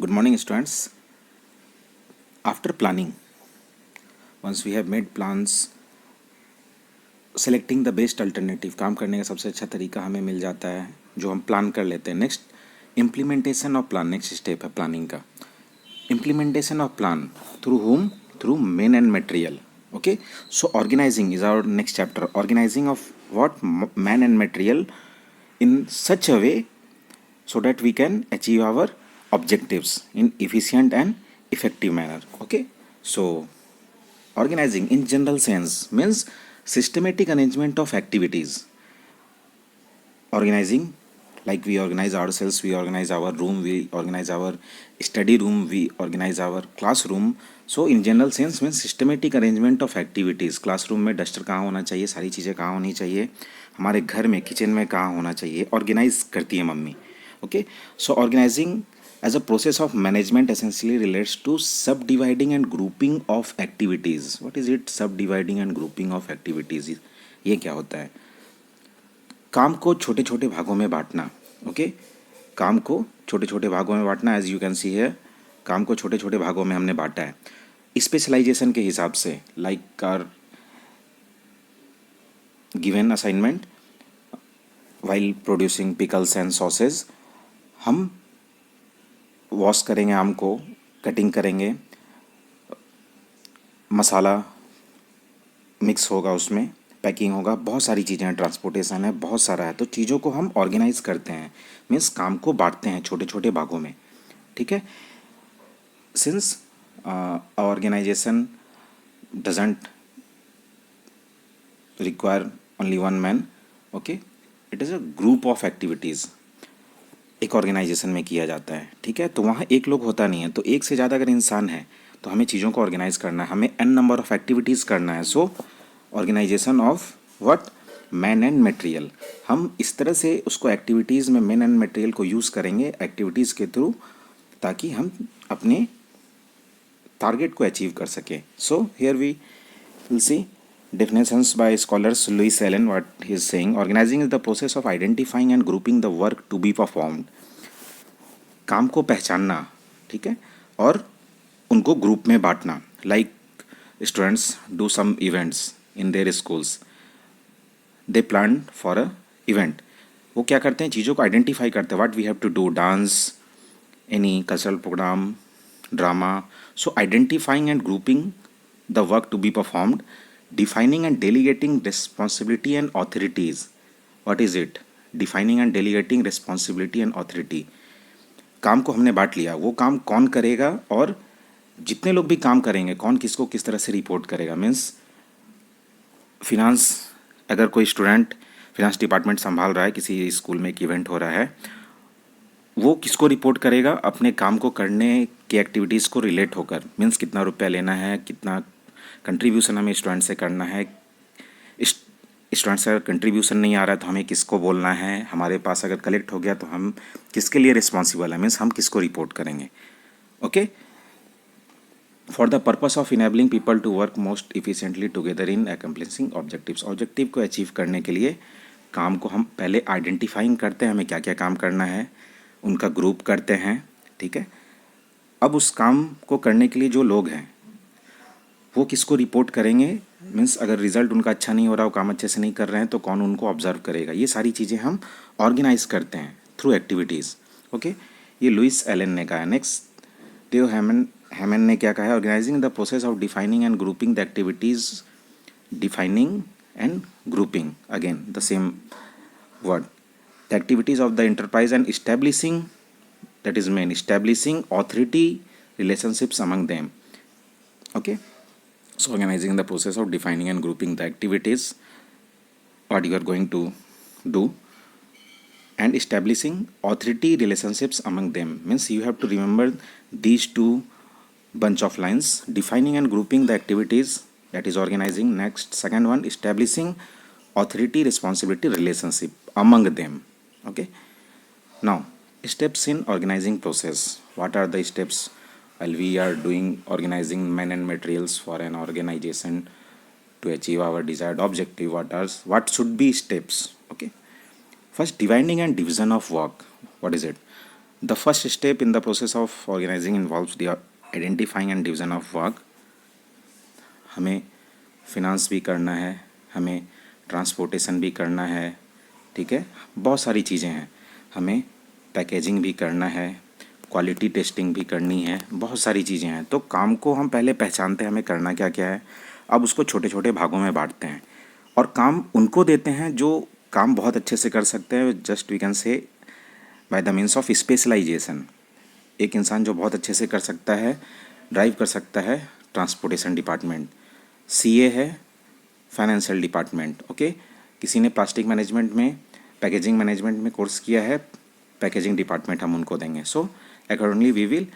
Good morning, students. After planning, once we have made plans, selecting the best alternative, काम करने का सबसे अच्छा तरीका हमें मिल जाता है जो हम प्लान कर लेते हैं. Next, implementation of plan. Next step है प्लानिंग का. Implementation of plan through whom? Through men and material. Okay, so organizing is our next chapter. Organizing of what? Man and material in such a way so that we can achieve our objectives in efficient and effective manner. Okay, so organizing in general sense means systematic arrangement of activities. Organizing, like we organize ourselves, we organize our room, we organize our study room, we organize our classroom. So in general sense means systematic arrangement of activities. Classroom में duster कहाँ होना चाहिए, सारी चीज़ें कहाँ होनी चाहिए, हमारे घर में किचन में कहाँ होना चाहिए, ऑर्गेनाइज करती है mummy. Okay, so organising as a process of management essentially relates to subdividing and grouping of activities. What is it? Subdividing and grouping of activities. ये क्या होता है? काम को छोटे छोटे भागों में बांटना. ओके, काम को छोटे छोटे भागों में बांटना. एज यू कैन सी है, काम को छोटे छोटे भागों में हमने बांटा है स्पेशलाइजेशन के हिसाब से. Like are given assignment while producing pickles and sausage. हम वॉश करेंगे आम को, कटिंग करेंगे, मसाला मिक्स होगा, उसमें पैकिंग होगा, बहुत सारी चीज़ें हैं, ट्रांसपोर्टेशन है, बहुत सारा है. तो चीज़ों को हम ऑर्गेनाइज करते हैं, मीन्स काम को बांटते हैं छोटे छोटे भागों में. ठीक है, since organisation doesn't require only one man. Okay, it is a group of activities एक ऑर्गेनाइजेशन में किया जाता है. ठीक है, तो वहाँ एक लोग होता नहीं है, तो एक से ज़्यादा अगर इंसान है तो हमें चीज़ों को ऑर्गेनाइज करना है, हमें एन नंबर ऑफ एक्टिविटीज़ करना है. So organisation of what? Man and material. हम इस तरह से उसको एक्टिविटीज़ में मैन एंड मटेरियल को यूज़ करेंगे एक्टिविटीज़ के थ्रू, ताकि हम अपने टारगेट को अचीव कर सकें. So here we will see definitions by scholars. Louis Allen, what he is saying: organizing is the process of identifying and grouping the work to be performed. काम को पहचानना, ठीक है, और उनको ग्रुप में बांटना. Like students do some events in their schools, they plan for a event. वो क्या करते हैं, चीज़ों को आइडेंटिफाई करते हैं. What we have to do, dance, any cultural programme, drama. So identifying and grouping the work to be performed, defining and delegating responsibility and authorities. What is it? Defining and delegating responsibility and authority. काम को हमने बांट लिया, वो काम कौन करेगा और जितने लोग भी काम करेंगे कौन किसको किस तरह से रिपोर्ट करेगा. मीन्स फिनांस, अगर कोई स्टूडेंट फिनांस डिपार्टमेंट संभाल रहा है, किसी स्कूल में एक इवेंट हो रहा है, वो किसको रिपोर्ट करेगा? अपने काम को करने की एक्टिविटीज़ को रिलेट होकर. मीन्स कितना रुपया लेना है, कितना कंट्रीब्यूशन हमें स्टूडेंट से करना है, स्टूडेंट से अगर कंट्रीब्यूशन नहीं आ रहा है तो हमें किसको बोलना है, हमारे पास अगर कलेक्ट हो गया तो हम किसके लिए रिस्पॉन्सिबल है, मीन्स हम किसको रिपोर्ट करेंगे. Okay, for the purpose of enabling people to work most efficiently together in accomplishing objectives. Objective को अचीव करने के लिए काम को हम पहले आइडेंटिफाइंग करते हैं, हमें क्या क्या काम करना है, उनका ग्रुप करते हैं. ठीक है, अब उस काम को करने के लिए जो लोग हैं वो किसको रिपोर्ट करेंगे, मीन्स अगर रिजल्ट उनका अच्छा नहीं हो रहा, वो काम अच्छे से नहीं कर रहे हैं तो कौन उनको ऑब्जर्व करेगा. ये सारी चीज़ें हम ऑर्गेनाइज करते हैं थ्रू एक्टिविटीज़. ओके, ये लुइस एलन ने कहा. नेक्स्ट, टेओ हैमन ने क्या कहा है? Organising the process of defining and grouping the activities. Defining and grouping, again the same word. The activities of the enterprise and establishing, that is main, establishing authority relationships among them. Okay, so organizing the process of defining and grouping the activities what you are going to do, and establishing authority relationships among them. Means you have to remember these two bunch of lines: defining and grouping the activities, that is organizing. Next, second one, establishing authority responsibility relationship among them. Okay, now steps in organizing process. What are the steps while we are doing organizing men and materials for an organization to achieve our desired objective? What should be steps? Okay, first, dividing and division of work. What is it? The first step in the process of organising involves the identifying and division of work. हमें finance भी करना है, हमें transportation भी करना है, ठीक है, बहुत सारी चीज़ें हैं। हमें पैकेजिंग भी करना है, क्वालिटी टेस्टिंग भी करनी है, बहुत सारी चीज़ें हैं। तो काम को हम पहले पहचानते हैं हमें करना क्या क्या है, अब उसको छोटे छोटे भागों में बांटते हैं और काम उनको देते हैं जो काम बहुत अच्छे से कर सकते हैं। Just we can say by the means of specialisation. एक इंसान जो बहुत अच्छे से कर सकता है, ड्राइव कर सकता है, ट्रांसपोर्टेशन डिपार्टमेंट। सीए है, फाइनेंशियल डिपार्टमेंट। ओके, किसी ने प्लास्टिक मैनेजमेंट में, पैकेजिंग मैनेजमेंट में कोर्स किया है, पैकेजिंग डिपार्टमेंट हम उनको देंगे। So accordingly we will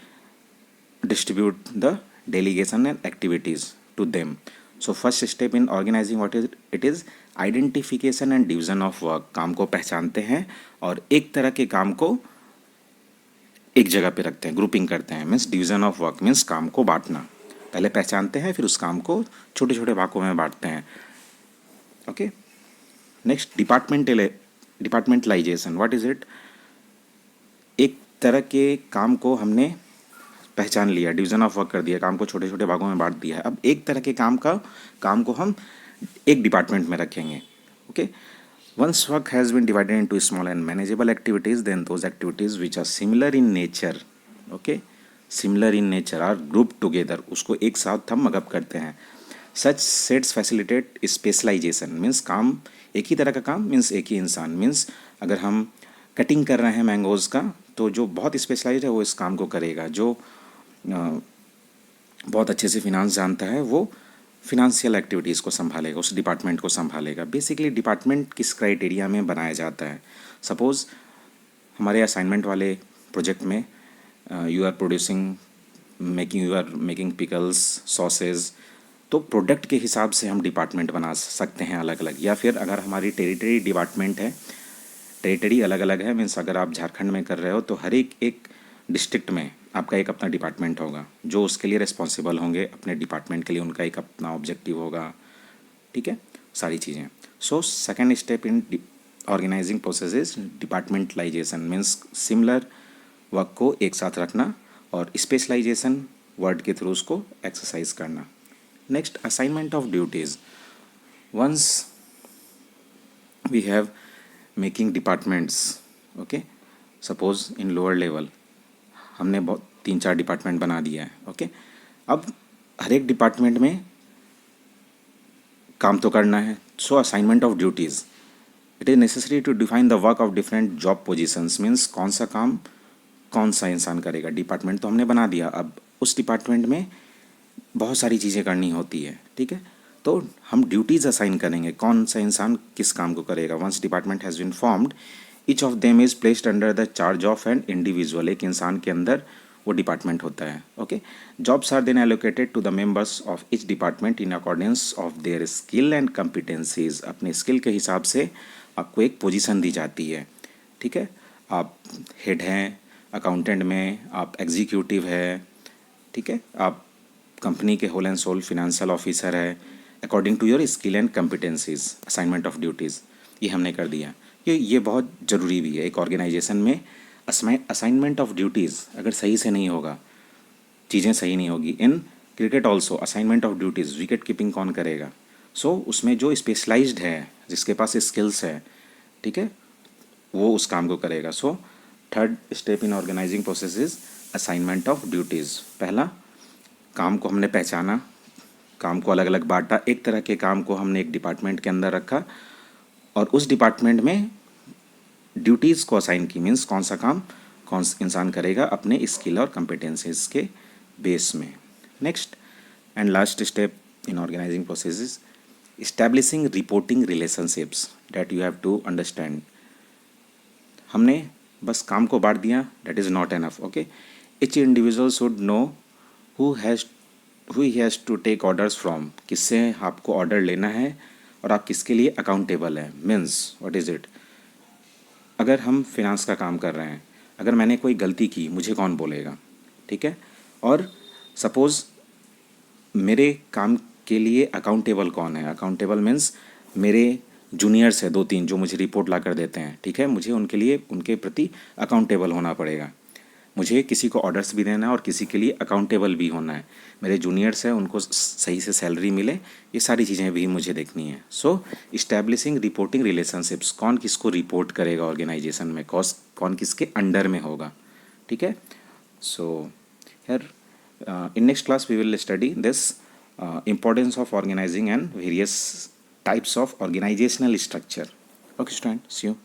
distribute the delegation and activities to them. So first step in organizing what is it is identification and division of work। काम को पहचानते हैं और एक तरह के काम को एक जगह पे रखते हैं, ग्रुपिंग करते हैं। Means division of work means काम को बांटना। पहले पहचानते हैं, फिर उस काम को छोटे छोटे भागों में बांटते हैं। Okay, next departmentalisation. What is it? एक तरह के काम को हमने पहचान लिया, डिवीजन ऑफ वर्क कर दिया, काम को छोटे छोटे भागों में बांट दिया है। अब एक तरह के काम को हम एक डिपार्टमेंट में रखेंगे। Okay, once work has been divided into small and manageable activities, then those activities which are similar in nature, okay, similar in nature are group together, उसको एक साथ हम मगअप करते हैं। Such sets facilitate specialisation. Means काम एक ही तरह का काम, मीन्स एक ही इंसान। मीन्स अगर हम कटिंग कर रहे हैं मैंगोज़ का, तो जो बहुत स्पेशलाइज है वो इस काम को करेगा। जो बहुत अच्छे से फिनांस जानता है वो फिनांशियल एक्टिविटीज़ को संभालेगा, उस डिपार्टमेंट को संभालेगा। बेसिकली डिपार्टमेंट किस क्राइटेरिया में बनाया जाता है? सपोज़ हमारे असाइनमेंट वाले प्रोजेक्ट में you are producing you are making pickles, sausage, तो प्रोडक्ट के हिसाब से हम डिपार्टमेंट बना सकते हैं अलग अलग। या फिर अगर हमारी टेरिटरी डिपार्टमेंट है, टेरिटरी अलग अलग है, मीन्स अगर आप झारखंड में कर रहे हो तो हर एक डिस्ट्रिक्ट में आपका एक अपना डिपार्टमेंट होगा जो उसके लिए रिस्पॉन्सिबल होंगे, अपने डिपार्टमेंट के लिए उनका एक अपना ऑब्जेक्टिव होगा, ठीक है, सारी चीज़ें। So second step in organising process is departmentalisation. Means similar work को एक साथ रखना और स्पेशलाइजेशन वर्ड के थ्रू उसको एक्सरसाइज करना। Next, assignment of duties. Once we have making departments, okay, suppose in lower level हमने बहुत 3-4 डिपार्टमेंट बना दिया है। ओके, अब हर एक डिपार्टमेंट में काम तो करना है। So assignment of duties, it is necessary to define the work of different job positions. Means कौन सा काम कौन सा इंसान करेगा। डिपार्टमेंट तो हमने बना दिया, अब उस डिपार्टमेंट में बहुत सारी चीज़ें करनी होती है, ठीक है, तो हम ड्यूटीज़ असाइन करेंगे, कौन सा इंसान किस काम को करेगा। Once department has been formed, each of them is placed under the charge of an individual. एक इंसान के अंदर वो डिपार्टमेंट होता है। Okay, jobs are then allocated to the members of each department in accordance of their skill and competencies. अपने skill के हिसाब से आपको एक पोजीशन दी जाती है, ठीक है। आप हेड हैं अकाउंटेंट में, आप एग्जीक्यूटिव है, ठीक है, आप कंपनी के whole and sole financial officer है, according to your skill and competencies. Assignment of duties ये हमने कर दिया। ये बहुत ज़रूरी भी है एक ऑर्गेनाइजेशन में। असाइनमेंट ऑफ ड्यूटीज़ अगर सही से नहीं होगा, चीज़ें सही नहीं होगी। In cricket also assignment of duties, wicket keeping कौन करेगा? सो उसमें जो स्पेशलाइज्ड है, जिसके पास स्किल्स है, ठीक है, वो उस काम को करेगा। So third step in organising process is assignment of duties. पहला, काम को हमने पहचाना, काम को अलग अलग बांटा, एक तरह के काम को हमने एक डिपार्टमेंट के अंदर रखा और उस डिपार्टमेंट में ड्यूटीज़ को असाइन की। मीन्स कौन सा काम कौन सा इंसान करेगा अपने स्किल और कम्पिटेंसीज के बेस में। Next and last step in organising process is establishing reporting relationships that you have to understand. हमने बस काम को बांट दिया, that is not enough. Okay, each individual should know who he has to take orders from, किससे आपको order लेना है और आप किसके लिए अकाउंटेबल है। मीन्स व्हाट इज़ इट, अगर हम फिनांस का काम कर रहे हैं, अगर मैंने कोई गलती की मुझे कौन बोलेगा, ठीक है, और सपोज़ मेरे काम के लिए अकाउंटेबल कौन है। अकाउंटेबल मीन्स मेरे जूनियर्स है 2-3 जो मुझे रिपोर्ट ला कर देते हैं, ठीक है, मुझे उनके लिए उनके प्रति अकाउंटेबल होना पड़ेगा। मुझे किसी को ऑर्डर्स भी देना है और किसी के लिए अकाउंटेबल भी होना है, मेरे जूनियर्स हैं उनको सही से सैलरी मिले, ये सारी चीज़ें भी मुझे देखनी है। सो इस्टेब्लिशिंग रिपोर्टिंग रिलेशनशिप्स, कौन किसको रिपोर्ट करेगा ऑर्गेनाइजेशन में, कौन किसके अंडर में होगा, ठीक है। So here in next class we will study this importance of organizing and various types of organizational structure. Okay student, see you.